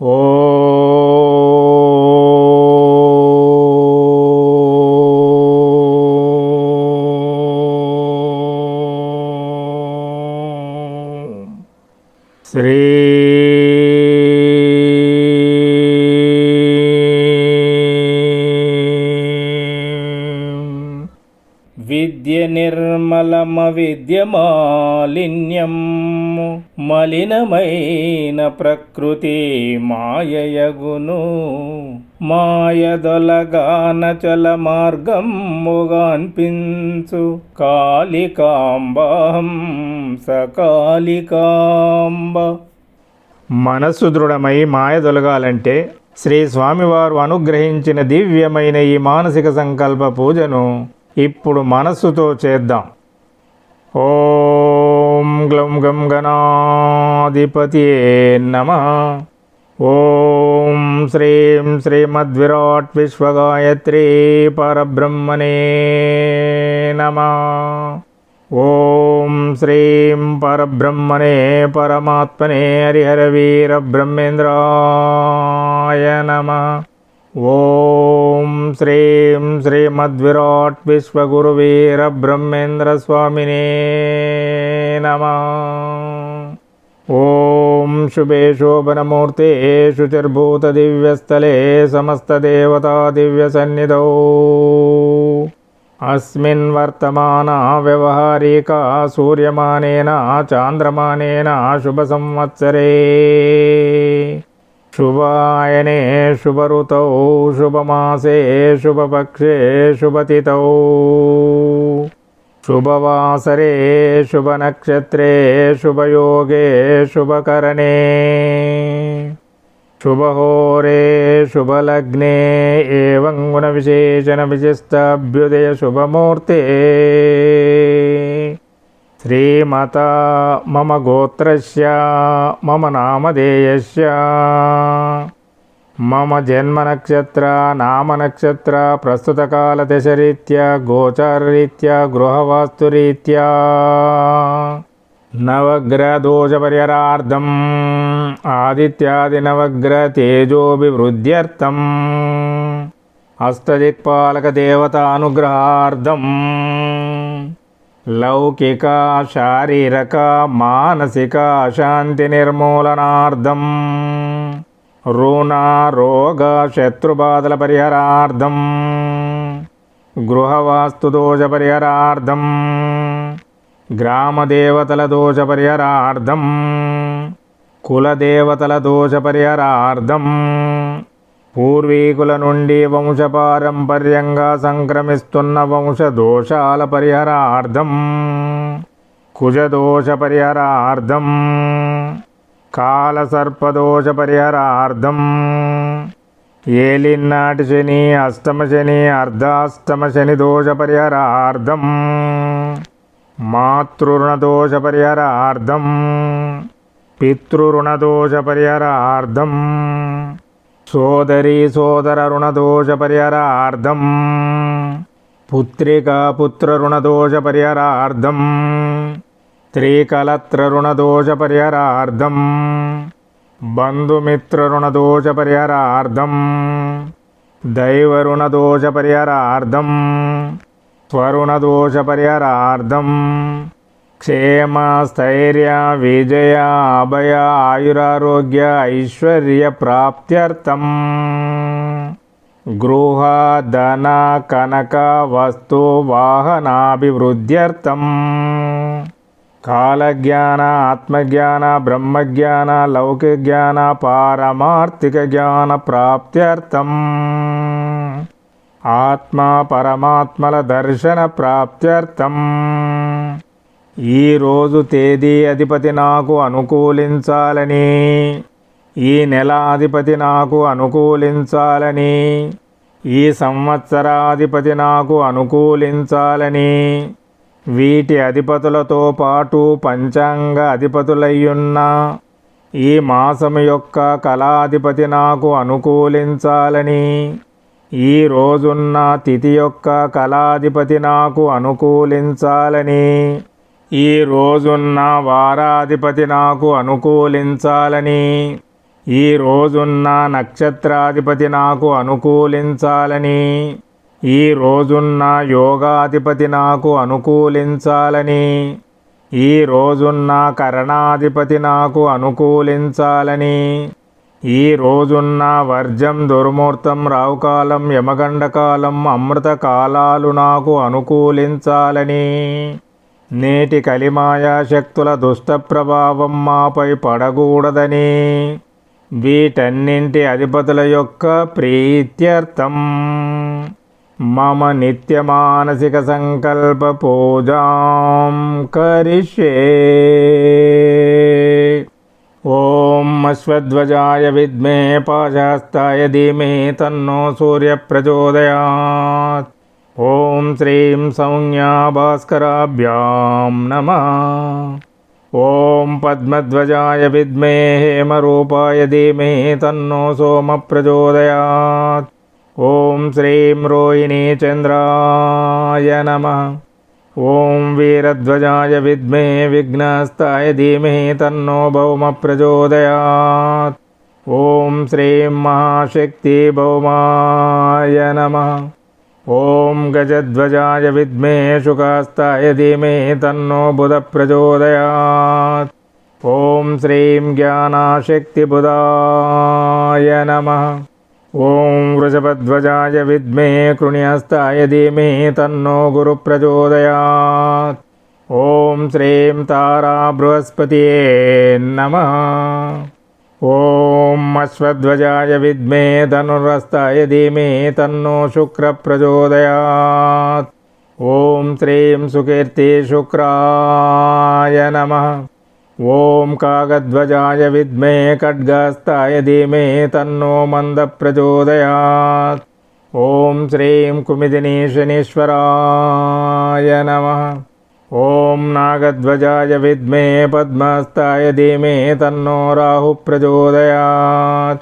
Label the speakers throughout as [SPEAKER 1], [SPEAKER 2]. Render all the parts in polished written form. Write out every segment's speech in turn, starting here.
[SPEAKER 1] శ్రీ విద్య నిర్మలమ విద్యమాలిన్యం మలినమైన ప్రకృతి మాయయగును మాయదొలగానచల మార్గముగాన్పించు కాళికాంబాం సకాళికాంబ. మనస్సు దృఢమై మాయ దొలగాలంటే శ్రీ స్వామివారు అనుగ్రహించిన దివ్యమైన ఈ మానసిక సంకల్ప పూజను ఇప్పుడు మనస్సుతో చేద్దాం. ఓం గ్లం గం గణాధిపతియే నమః. ఓం శ్రీం శ్రీమద్విరాట్ విశ్వగాయత్రీ పరబ్రహ్మణే నమః. ఓం శ్రీం పరబ్రహ్మణే పరమాత్మనే హరిహరవీర బ్రహ్మేంద్రాయ నమః. ఓం శ్రీం శ్రీమద్విరాట్ విశ్వగురువీర బ్రహ్మేంద్ర స్వామినే నమః. ఓం శుభే శోభనమూర్తే శుచిర్భూత దివ్యస్థలే సమస్తదేవతా దివ్యసన్నిధౌ అస్మిన్ వర్తమాన వ్యవహారికా సూర్యమానేన చాంద్రమానేన శుభ సంవత్సరే శుభాయనే శుభరుతౌ శుభమాసే శుభపక్షే శుభతిథౌ శుభవాసరే శుభనక్షత్రే శుభయోగే శుభకరణే శుభహోరే శుభలగ్నే ఏవం గుణ విశేషణ విశిష్టాభ్యుదయ శుభమూర్తే. శ్రీమతా మమ గోత్రస్య మమ నామధేయస్య మమ జన్మనక్షత్ర నామనక్షత్ర ప్రస్తుతకాల దశరీత్యా గోచారరీత్యా గృహవాస్తురీత్యా నవగ్రహదోషపరిహారార్థం ఆదిత్యాది నవగ్రహ తేజోభివృద్ధ్యర్థం అష్టదిక్పాలక దేవతానుగ్రహార్థం లౌకిక శారీరక మానసిక శాంతి నిర్మూలనార్థం రుణ రోగ శత్రుబాధల పరిహారార్థం గృహవాస్తు దోష పరిహారార్థం గ్రామదేవతల దోష పరిహారార్థం కులదేవతల దోష పరిహారార్థం పూర్వీకుల నుండి వంశపారంపర్యంగా సంక్రమిస్తున్న వంశ దోషాల పరిహారార్థం కుజదోష పరిహారార్థం కాలసర్పదోష పరిహారార్థం ఏలినాటి శని అష్టమ శని అర్ధాష్టమ శని దోష పరిహారార్థం మాతృరుణదోష పరిహారార్థం పితృరుణదోష పరిహారార్థం సోదరీ సోదర రుణదోష పరిహారార్థం పుత్రికా పుత్ర రుణదోష పరిహారార్థం స్త్రీకలత్ర రుణదోష పరిహారార్థం బంధుమిత్ర రుణదోష పరిహారార్థం దైవ రుణదోష పరిహారార్థం స్వరుణదోష పరిహారార్థం క్షేమ స్థైర్య విజయ అభయ ఆయురారోగ్య ఐశ్వర్య ప్రాప్త్యర్థం గృహ ధన కనక వస్తు వాహనాభివృద్ధ్యర్థం కాలజ్ఞాన ఆత్మజ్ఞాన బ్రహ్మజ్ఞాన లౌకిక జ్ఞాన పారమార్థిక జ్ఞాన ప్రాప్త్యర్థం ఆత్మ పరమాత్మల దర్శన ప్రాప్త్యర్థం ఈరోజు తేదీ అధిపతి నాకు అనుకూలించాలని ఈ నెల అధిపతి నాకు అనుకూలించాలని ఈ సంవత్సరాధిపతి నాకు అనుకూలించాలని వీటి అధిపతులతో పాటు పంచాంగ అధిపతులయ్యున్న ఈ మాసము యొక్క కళాధిపతి నాకు అనుకూలించాలని ఈ రోజున్న తిథి యొక్క కళాధిపతి నాకు అనుకూలించాలని ఈ రోజున్న వారాధిపతి నాకు అనుకూలించాలని ఈ రోజున్న నక్షత్రాధిపతి నాకు అనుకూలించాలని, ఈ రోజున్న యోగాధిపతి నాకు అనుకూలించాలని, ఈ రోజున్న కరణాధిపతి నాకు అనుకూలించాలని, ఈ రోజున్న వర్జం దుర్ముహూర్తం రావుకాలం యమగండకాలం అమృత కాలాలు నాకు అనుకూలించాలని, నేటి కలిమాయా శక్తుల దుష్ట ప్రభావం మాపై పడకూడదని, వీటన్నింటి అధిపతుల యొక్క ప్రీత్యర్థం మమ నిత్య మానసిక సంకల్ప పూజాం కరిష్యే. ఓం అశ్వధ్వజాయ విద్మే పాశహస్తాయ ధీమహి తన్నో సూర్య ప్రచోదయాత్. ఓం శ్రీం సౌమ్యా భాస్కరాభ్యాం నమః. ఓం పద్మధ్వజాయ విద్మే హేమరూపాయ ధీమహి తన్నో సోమ ప్రచోదయాత్. ఓం శ్రీం రోహిణీ చంద్రాయ నమః. ఓం వీరధ్వజాయ విద్మే విఘ్నహస్తాయ ధీమహి తన్నో భౌమ ప్రచోదయాత్. ఓం శ్రీం మహాశక్తి భౌమాయ నమః. ఓం గజధ్వజాయ విద్మే శుకహస్తాయ ధీమహి తన్నో బుధ ప్రచోదయాత్. ఓం శ్రీం జ్ఞానశక్తి బుధాయ నమః. ఓం వృషభధ్వజాయ విద్మే కృణ్యహస్తాయ ధీమహి తన్నో గురు ప్రచోదయాత్. ఓం శ్రీం తారా బృహస్పతియే నమః. ఓం అశ్వధ్వజాయ విద్మే ధనుర్హస్తాయ ధీమహి తన్నో శుక్ర ప్రచోదయాత్. ఓం శ్రీం సుకీర్తి శుక్రాయ నమః. ఓం కాగధ్వజాయ విద్మే ఖడ్గహస్తాయ ధీమహి తన్నో మంద ప్రచోదయాత్. ఓం శ్రీం కుమిదినీ శనీశ్వరాయ నమః. ఓం నాగధ్వజాయ విద్మే పద్మహస్తాయ ధీమహి తన్నో రాహు ప్రచోదయాత్.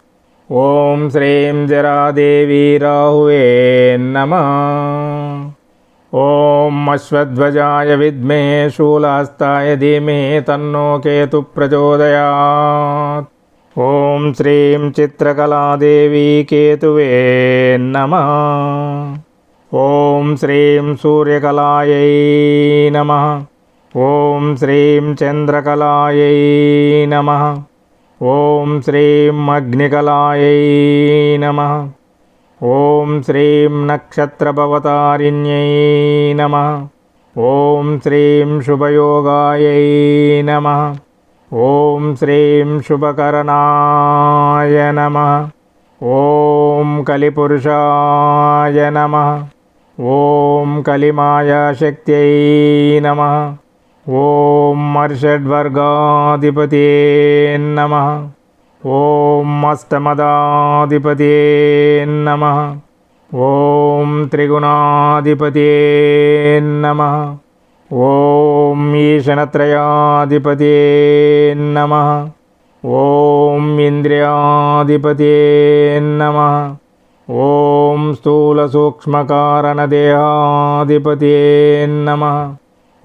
[SPEAKER 1] ఓం శ్రీం జరాదేవి రాహువే నమః. ఓం అశ్వధ్వజాయ విద్మే శూలహస్తాయ ధీమహి తన్నో కేతు ప్రచోదయాత్. ఓం శ్రీం చిత్రకళాదేవి కేతువే నమః. ఓం శ్రీం సూర్యకళాయై నమః. ఓం శ్రీం చంద్రకళాయై నమః. ఓం శ్రీం అగ్నికళాయై నమః. ఓం శ్రీం నక్షత్రభవతారిణ్యై నమః. ఓం శ్రీం శుభయోగాయై నమః. ఓం శ్రీం శుభకరణాయ నమః. ఓం కలిపురుషాయ నమః. ఓం కలిమాయాశక్త్యై నమః. ఓం మర్షడ్వర్గాధిపతే నమః. ఓం అష్టమదాధిపతే నమః. ఓం త్రిగుణాధిపతే నమః. ఓం ఈశనత్రయాధిపతే నమః. ఓం ఇంద్రియాధిపతే నమః. ఓం స్థూలసూక్ష్మకారణదేహాధిపతే నమః.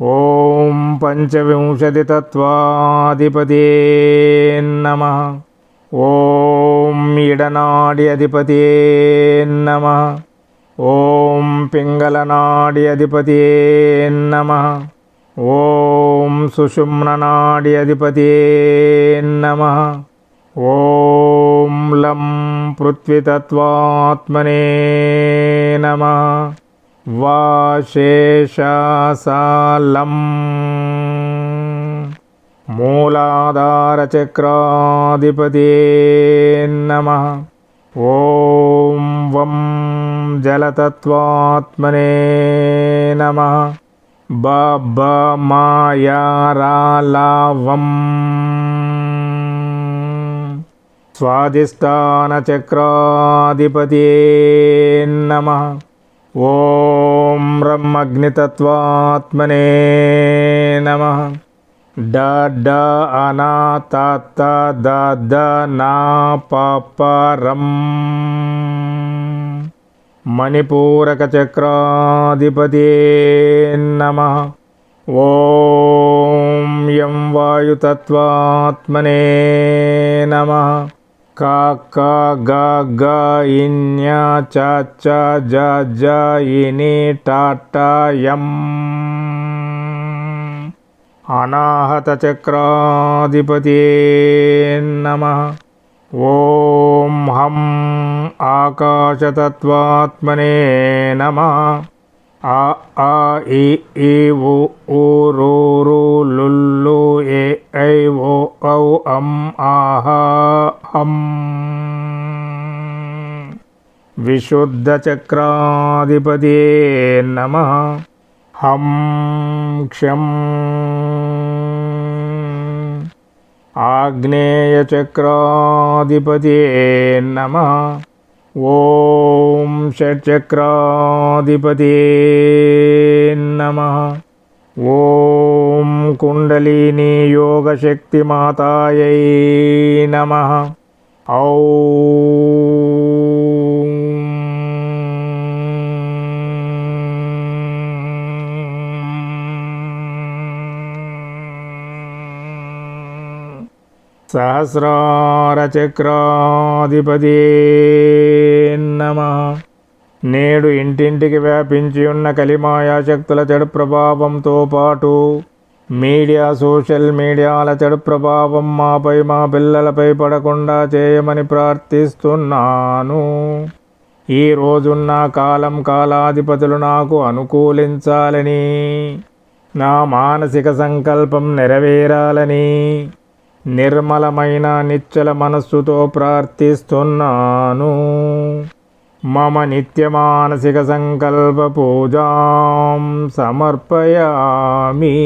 [SPEAKER 1] ఓం పంచవింశతితత్వాధిపతే నమః. ఓం ఇడనాడి అధిపతే నమః. ఓం పింగళనాడి అధిపతే నమః. ఓం సుషుమ్ననాడి అధిపతే నమః. ఓం లం పృథ్వీతత్వాత్మనే నమః. వాశేషాసాలం మూలాధారచక్రాధిపతే నమః. ఓం వం జలతత్వాత్మనే నమః. బమాయారాలావం స్వాధిష్టానచక్రాధిపతే నమః. ఓం రం అగ్నితత్వాత్మనే నమః. డ డ అనా త ద ద నా ప ప రం మణిపూరక చక్రాధిపతే నమః. ఓం యం వాయుతత్వాత్మనే నమః. క క గ గ ఇన్య చ చ జ జ ఇని ట ట యం అనాహత చక్రాధిపతియే నమః. ఓం హం ఆకాశతత్వాత్మనే నమః. ఆ ఆ ఇ ఈ ఉ ఊ రు రు లుల్లు ఏ ఐ ఓ ఔ అం ఆహ హం విశుద్ధ చక్రాధిపతియే నమః. హం క్షం ఆగ్నేయ చక్రాధిపతియే నమః. ఓం షట్చక్రాధిపతియే నమః. ఓం కుండలినీ యోగశక్తి మాతాయై నమః. ఔం సహస్రార చక్రాధిపతియే నమః. నేడు ఇంటింటికి వ్యాపించి ఉన్న కలిమాయా శక్తుల చెడు ప్రభావంతో పాటు మీడియా సోషల్ మీడియాల చెడు ప్రభావం మాపై మా పిల్లలపై పడకుండా చేయమని ప్రార్థిస్తున్నాను. ఈ రోజున్న కాలం కాలాధిపతులు నాకు అనుకూలించాలని, నా మానసిక సంకల్పం నెరవేరాలని నిర్మలమైన నిశ్చల మనస్సుతో ప్రార్థిస్తున్నాను. మమ నిత్య మానసిక సంకల్ప పూజాం సమర్పయామి.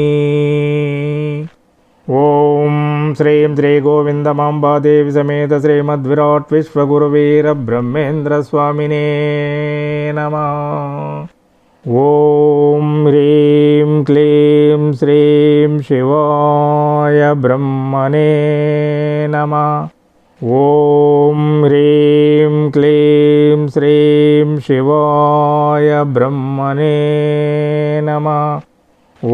[SPEAKER 1] ఓం శ్రీం శ్రీ గోవిందమాంబాదేవి సమేత శ్రీమద్విరాట్ విశ్వగురువీర బ్రహ్మేంద్ర స్వామినే నమః. ఓం హ్రీం క్లీం శ్రీం శివాయ బ్రహ్మణే నమః. ఓం హ్రీం క్లీం శ్రీం శివాయ బ్రహ్మణే నమః.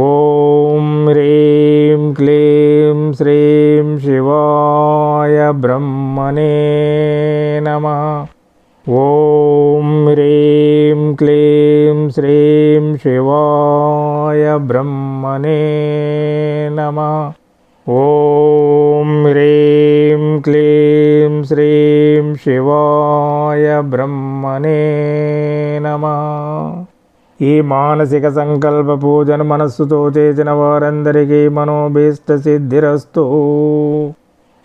[SPEAKER 1] ఓం హ్రీం క్లీం శ్రీం శివాయ బ్రహ్మణే నమః. ఓం హ్రీం క్లీం శ్రీం శివాయ బ్రహ్మణే నమః. ఓం హ్రీం క్లీం శ్రీం శివాయ బ్రహ్మణే నమః. ఈ మానసిక సంకల్ప పూజను మనస్సుతో చేసిన వారందరికీ మనోభీష్ట సిద్ధిరస్తు.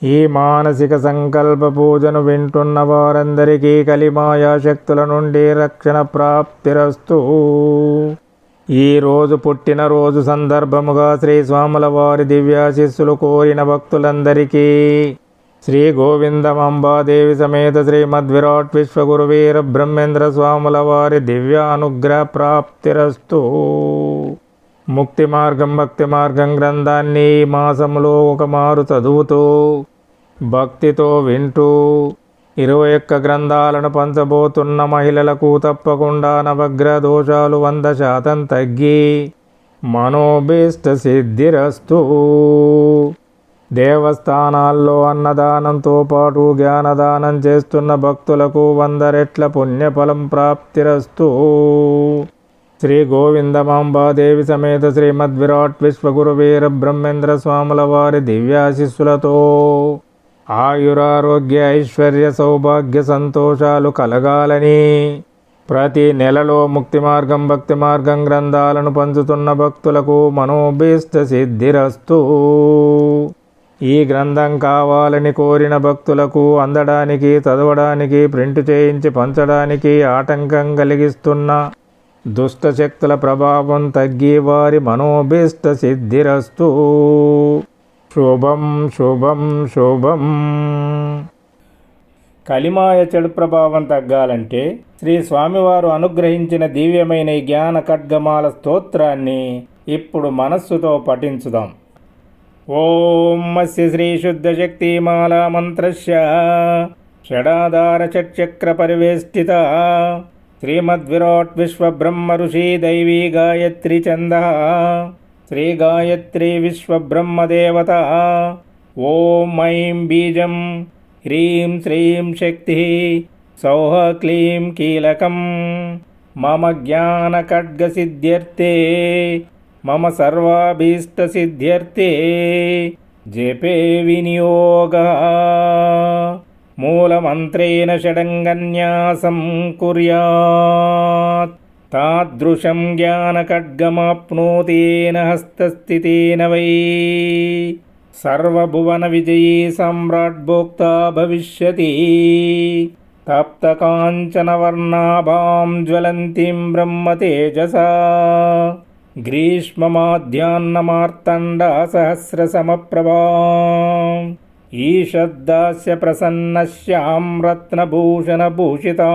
[SPEAKER 1] ఈ మానసిక సంకల్ప పూజను వింటున్న వారందరికీ కలిమాయా శక్తుల నుండి రక్షణ ప్రాప్తిరస్తు. ఈ రోజు పుట్టినరోజు సందర్భముగా శ్రీ స్వాముల వారి దివ్యాశిస్సులు కోరిన భక్తులందరికీ శ్రీ గోవిందమాంబాదేవి సమేత శ్రీమద్విరాట్ విశ్వగురువీర బ్రహ్మేంద్ర స్వాముల వారి దివ్యానుగ్రహ ప్రాప్తిరస్తు. ముక్తి మార్గం భక్తి మార్గం గ్రంథాన్ని ఈ మాసములో ఒక మారు చదువుతూ భక్తితో వింటూ 21 గ్రంథాలను పంచబోతున్న మహిళలకు తప్పకుండా నవగ్రహ దోషాలు 100% తగ్గి మనోభీష్ట సిద్ధిరస్తు. దేవస్థానాల్లో అన్నదానంతో పాటు జ్ఞానదానం చేస్తున్న భక్తులకు 100 రెట్ల పుణ్యఫలం ప్రాప్తిరస్తు. శ్రీ గోవిందమాంబాదేవి సమేత శ్రీమద్విరాట్ విశ్వగురువీర బ్రహ్మేంద్ర స్వాముల వారి దివ్యాశిస్సులతో ఆయురారోగ్య ఐశ్వర్య సౌభాగ్య సంతోషాలు కలగాలని ప్రతి నెలలో ముక్తి మార్గం భక్తి మార్గం గ్రంథాలను పంచుతున్న భక్తులకు మనోభీష్ట సిద్ధిరస్తు. ఈ గ్రంథం కావాలని కోరిన భక్తులకు అందడానికి చదవడానికి ప్రింట్ చేయించి పంచడానికి ఆటంకం కలిగిస్తున్న దుష్టశక్తుల ప్రభావం తగ్గి వారి మనోభీష్ట సిద్ధిరస్తు. శుభం శుభం శుభం. కలిమాయ చెడు ప్రభావం తగ్గాలంటే శ్రీ స్వామివారు అనుగ్రహించిన దివ్యమైన ఈ జ్ఞాన ఖడ్గమాల స్తోత్రాన్ని ఇప్పుడు మనస్సుతో పఠించుదాం. ఓం అస్య శ్రీ శుద్ధ శక్తిమాలా మంత్రస్య షడాధార షట్చక్ర పరివేష్టిత శ్రీమద్విరాట్ విశ్వబ్రహ్మ ఋషి దైవీ గాయత్రి ఛంద శ్రీ గాయత్రి విశ్వబ్రహ్మదేవత. ఓం ఐం బీజం హ్రీం శ్రీం శక్తి సౌః క్లీం కీలకం మమ జ్ఞానఖడ్గసిద్ధ్యర్థే మమ సర్వాభీష్టసిద్ధ్యర్థే జపే వినియోగः మూలమంత్రేణ షడంగన్యాసం కుర్యాత్ తాదృశం జ్ఞానఖడ్గమాప్నోతేన హస్తస్థితేన వై సర్వభువన విజయీ సమ్రాట్ భోక్తా భవిష్యతి. తప్తకాంచనవర్ణాభాం జ్వలంతిం బ్రహ్మతేజసా గ్రీష్మమాధ్యాన్నమార్తండా సహస్రసమప్రభాం ఈషద్దాస్య ప్రసన్నశ్యాం రత్నభూషణభూషితాం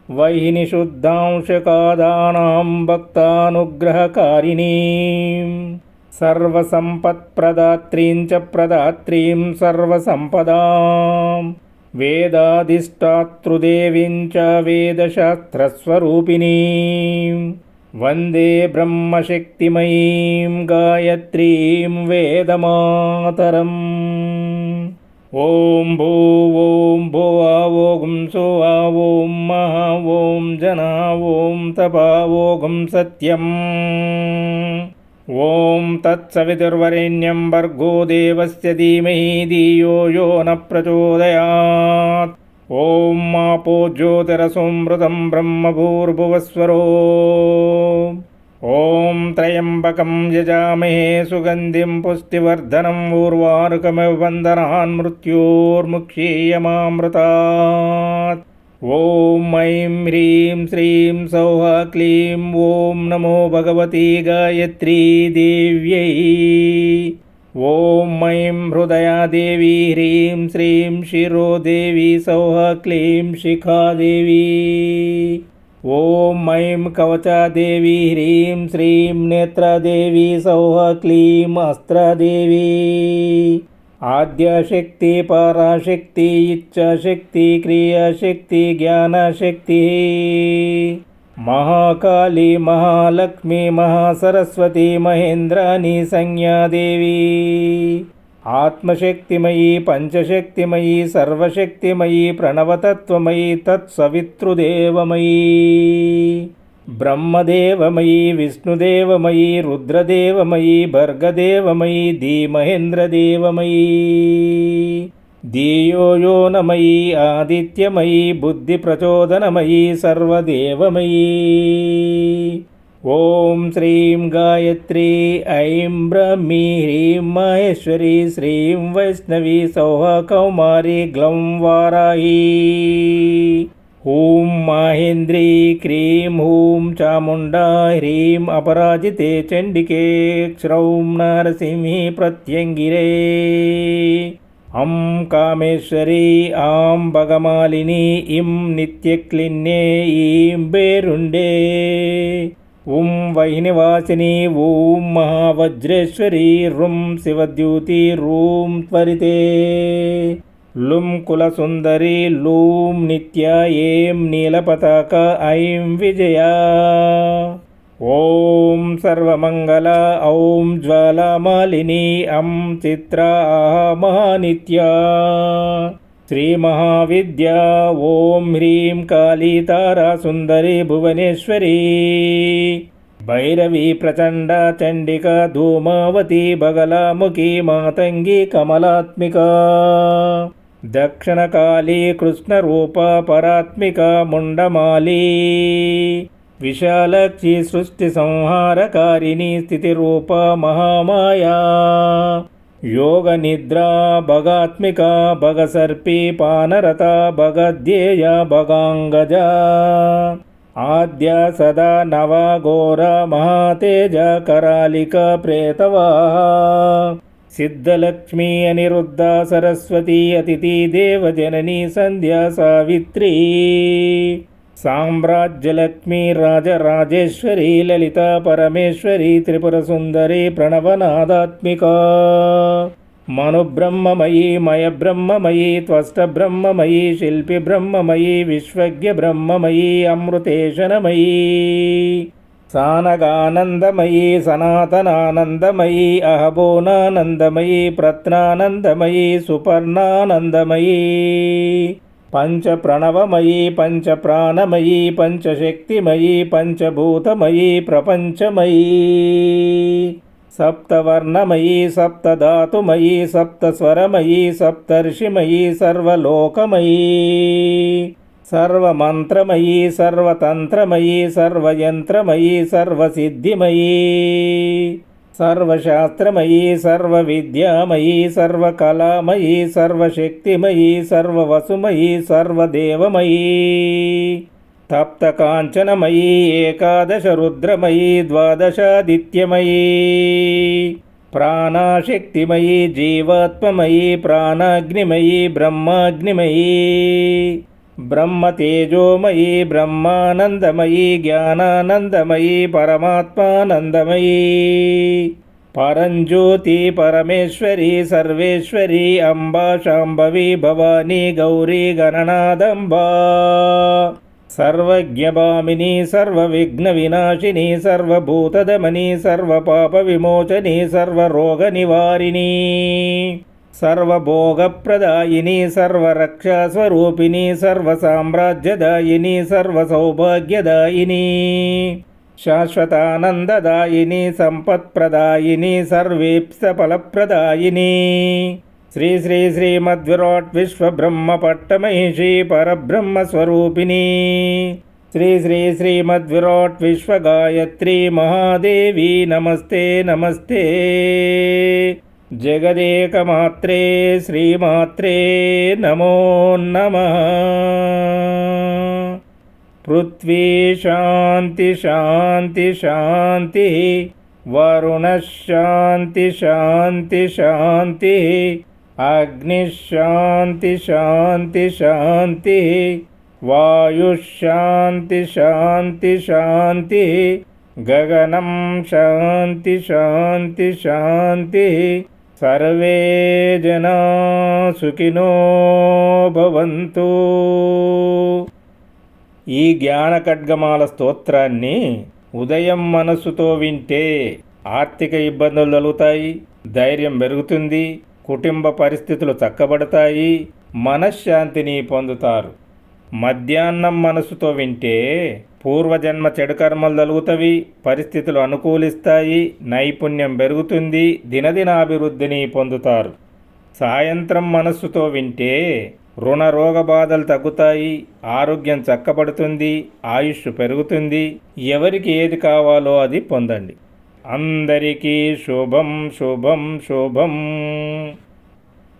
[SPEAKER 1] వైహిని శుద్ధాంశకాదానాం భక్తానుగ్రహకారిణీం సర్వసంపత్ప్రదాత్రీం చ ప్రదాత్రీం సర్వసంపదాం వేదాధిష్టాతృదేవీం చ వేదశాస్త్రస్వరూపిణీం వందే బ్రహ్మశక్తిమయీం గాయత్రీం వేదమాతరం. ఓం భూ ఓం భువా ఓం సువా ఓం మహా ఓం జనా ఓం తపా ఓం సత్యం. ఓం తత్సవితుర్వరేణ్యం భర్గో దేవస్య ధీమహి ధియో యో న ప్రచోదయాత్. ఓం ఆపో జ్యోతిరసోమృతం బ్రహ్మభూర్భువస్వరో. ఓం త్రయంబకం యజామహే సుగంధిం పుష్టివర్ధనం ఊర్వారుకమివ బంధనాన్ మృత్యోర్ముక్షీయమామృతాత్. ఓం ఐం హ్రీం శ్రీం సౌః క్లీం ఓం నమో భగవతి గాయత్రీ దేవ్యై. ఓం ఐం హృదయాదేవి హ్రీం శ్రీం శిరోదేవి సౌః క్లీం శిఖాదేవి. ఓం ఐం కవచాదేవి హ్రీం శ్రీం నేత్రదేవి సౌః క్లీం అస్త్రదేవి. ఆద్యశక్తి పరాశక్తి ఇచ్ఛాశక్తి క్రియాశక్తి జ్ఞానశక్తి. మహాకాళీ మహాలక్ష్మి మహాసరస్వతి మహేంద్రాణి సంజ్ఞాదేవి. ఆత్మశక్తిమయీ పంచశక్తిమయీ సర్వశక్తిమయీ ప్రణవతత్వమయీ తత్సవితృదేవమయీ. బ్రహ్మదేవమయీ విష్ణుదేవమయీ రుద్రదేవమయీ భర్గదేవమయీ ధీమహేంద్రదేవమయీ. ధియో యో నమయీ ఆదిత్యమయీ బుద్ధిప్రచోదనమయీ సర్వదేవమయీ. ఓం శ్రీం గాయత్రీ ఐం బ్రహ్మీ హ్రీం మహేశ్వరీ శ్రీం వైష్ణవీ సౌః కౌమారీ గ్లౌం వారాహీ. హూం మాహేంద్రీ క్రీం హూం చాముండా హ్రీం అపరాజితే చండికే క్షౌం నరసింహీ ప్రత్యంగిరే. అం కామేశ్వరీ ఆం భగమాలిని ఇం నిత్యక్లిన్నే ఈం బేరుండే. ఉం వైనివాసిని ఊం మహావజ్రేశ్వరీ రుం శివద్యూతి రూం త్వరితే. లుం కులసుందరి లూం నిత్య ఏం నీలపతాక ఐం విజయా. ఓం సర్వమంగళ ఔం జ్వాలామాలిని అం చిత్ర మహానిత్యా. శ్రీ మహావిద్యా ఓం హ్రీం కాళీ తారా సుందరి భువనేశ్వరీ. భైరవీ ప్రచండ చండిక ధూమావతి బగలాముఖి మాతంగి కమలాత్మిక. దక్షిణకాళీ కృష్ణరూప పరాత్మిక ముండమాలీ. విశాలక్షి సృష్టి సంహారకారిణి స్థితిరూప మహామాయా. యోగ నిద్రా భగాత్మిక భగసర్పి పానరత భగధ్యేయ భగాంగజ. ఆద్య సదా నవఘోర మహాతేజ కరాలిక ప్రేతవాహ. సిద్ధలక్ష్మీ అనిరుద్ధ సరస్వతి అతిథి దేవజననీ సంధ్యా సావిత్రి. సామ్రాజ్యలక్ష్మీ రాజరాజేశ్వరీ లలిత పరమేశ్వరీ త్రిపురసుందరీ ప్రణవనాదాత్మిక. మనుబ్రహ్మమయీ మయబ్రహ్మమయీ త్వష్టబ్రహ్మమయీ శిల్పి బ్రహ్మమయీ విశ్వజ్ఞ బ్రహ్మమయీ అమృతేశనమయీ. సానగానందమయీ సనాతనానందమయీ అహబోనానందమయీ ప్రత్నానందమయీ సుపర్ణానందమయీ పంచప్రణవమయీ పంచప్రాణమయీ పంచశక్తిమయీ పంచభూతమయీ ప్రపంచమయీ సప్తవర్ణమయీ సప్తధాతుమయీ సప్తస్వరమయీ సప్తర్షిమయీ సర్వలోకమయీ సర్వమంత్రమయీ సర్వతంత్రమయీ సర్వయంత్రమయీ సర్వసిద్ధిమయీ సర్వశాస్త్రమయీ సర్వవిద్యామయీ సర్వకళామయీ సర్వశక్తిమయీ సర్వవసుమయీ సర్వదేవమయీ తప్తకాంచనమయీ ఏకాదశ రుద్రమయీ ద్వాదశాదిత్యమయీ ప్రాణశక్తిమయీ జీవాత్మమయీ ప్రాణాగ్నిమయీ బ్రహ్మాగ్నిమయీ బ్రహ్మతేజోమయీ బ్రహ్మానందమయీ జ్ఞానానందమయీ పరమాత్మానందమయీ పరంజ్యోతి పరమేశ్వరీ సర్వేశ్వరీ అంబా శాంభవి భవానీ గౌరీ గణనాదంబా సర్వజ్ఞభామిని సర్వవిఘ్నవినాశిని సర్వభూతదమని సర్వపాపవిమోచని సర్వరోగనివారిణి సర్వభోగప్రదాయిని సర్వరక్షాస్వరూపిణి సర్వసామ్రాజ్యదాయిని సర్వసౌభాగ్యదాయిని శాశ్వతానందదాయిని సంపత్ప్రదాయిని సర్వేప్సఫలప్రదాయిని శ్రీ శ్రీ శ్రీమద్విరాట్ విశ్వబ్రహ్మపట్టమహిషి పరబ్రహ్మస్వరూపిణి శ్రీ శ్రీ శ్రీమద్విరాట్ విశ్వగాయత్రి మహాదేవి నమస్తే నమస్తే జగదేకమాత్రే శ్రీమాత్రే నమో నమః పృథ్వీ శాంతి శాంతి శాంతి వరుణశాంతి శాంతి శాంతి అగ్నిశాంతి శాంతి శాంతి వాయుశాంతి శాంతి శాంతి గగనం శాంతి శాంతి శాంతి సర్వే జనా సుఖినో భవంతు. ఈ జ్ఞాన ఖడ్గమాల స్తోత్రాన్ని ఉదయం మనస్సుతో వింటే ఆర్థిక ఇబ్బందులు తొలగుతాయి, ధైర్యం పెరుగుతుంది, కుటుంబ పరిస్థితులు చక్కబడతాయి, మనశ్శాంతిని పొందుతారు. మధ్యాహ్నం మనస్సుతో వింటే పూర్వజన్మ చెడు కర్మలు తొలగుతవి, పరిస్థితులు అనుకూలిస్తాయి, నైపుణ్యం పెరుగుతుంది, దినదినాభివృద్ధిని పొందుతారు. సాయంత్రం మనస్సుతో వింటే రుణ రోగ బాధలు తగ్గుతాయి, ఆరోగ్యం చక్కబడుతుంది, ఆయుష్ పెరుగుతుంది. ఎవరికి ఏది కావాలో అది పొందండి. అందరికీ శుభం శుభం శుభం.